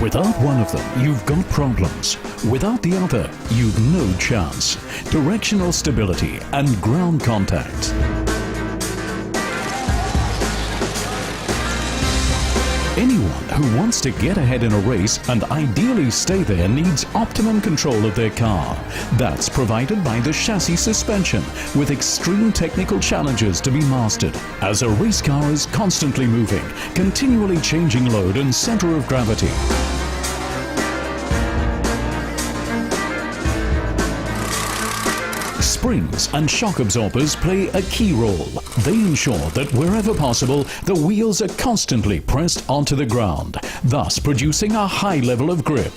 Without one of them, you've got problems. Without the other, you've no chance. Directional stability and ground contact. Anyone who wants to get ahead in a race and ideally stay there needs optimum control of their car. That's provided by the chassis suspension, with extreme technical challenges to be mastered, as a race car is constantly moving, continually changing load and center of gravity. Springs and shock absorbers play a key role. They ensure that wherever possible, the wheels are constantly pressed onto the ground, thus producing a high level of grip.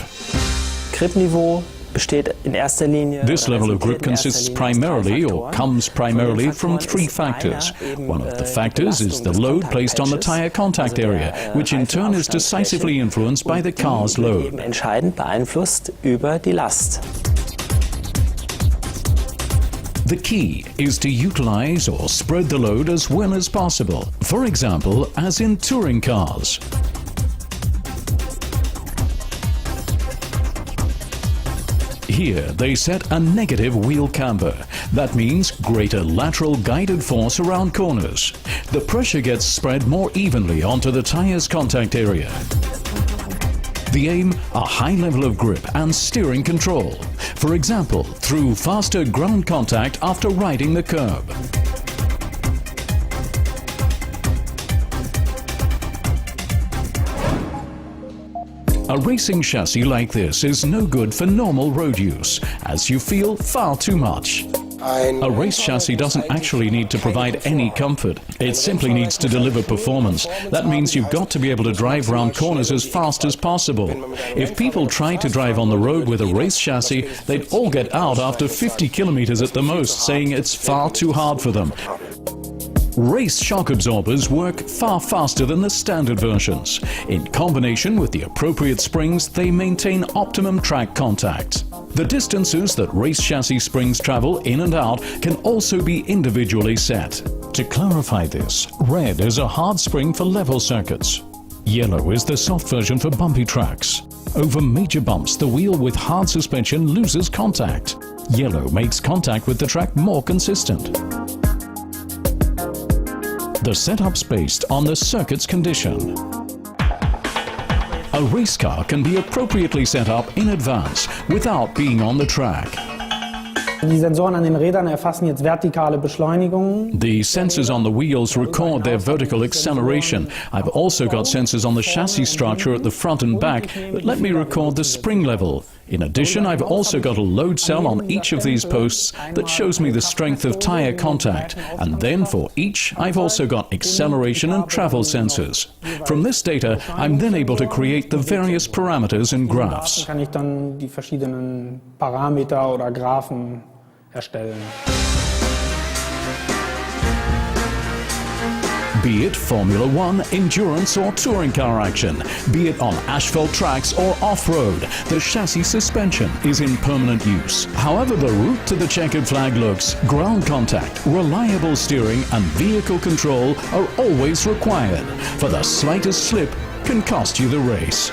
Gripniveau besteht in erster Linie. This level of grip consists primarily or comes primarily from three factors. One of the factors is the load placed on the tire contact area, which in turn is decisively influenced by the car's load. Entscheidend beeinflusst über die Last. The key is to utilize or spread the load as well as possible. For example, as in touring cars. Here they set a negative wheel camber. That means greater lateral guided force around corners. The pressure gets spread more evenly onto the tire's contact area. The aim, a high level of grip and steering control. For example, through faster ground contact after riding the curb. A racing chassis like this is no good for normal road use, as you feel far too much. A race chassis doesn't actually need to provide any comfort. It simply needs to deliver performance. That means you've got to be able to drive around corners as fast as possible. If people try to drive on the road with a race chassis, they'd all get out after 50 kilometers at the most, saying it's far too hard for them. Race shock absorbers work far faster than the standard versions. In combination with the appropriate springs, they maintain optimum track contact. The distances that race chassis springs travel in and out can also be individually set. To clarify this, red is a hard spring for level circuits. Yellow is the soft version for bumpy tracks. Over major bumps, the wheel with hard suspension loses contact. Yellow makes contact with the track more consistent. The setup's based on the circuit's condition. A race car can be appropriately set up in advance without being on the track. Die Sensoren an den Rädern erfassen jetzt vertikale Beschleunigungen. The sensors on the wheels record their vertical acceleration. I've also got sensors on the chassis structure at the front and back that let me record the spring level. In addition, I've also got a load cell on each of these posts that shows me the strength of tire contact. And then for each, I've also got acceleration and travel sensors. From this data, I'm then able to create the various parameters and graphs. Kann ich dann die verschiedenen Parameter oder Graphen erstellen. Be it Formula One, endurance or touring car action, be it on asphalt tracks or off-road, the chassis suspension is in permanent use. However the route to the checkered flag looks, ground contact, reliable steering and vehicle control are always required, for the slightest slip can cost you the race.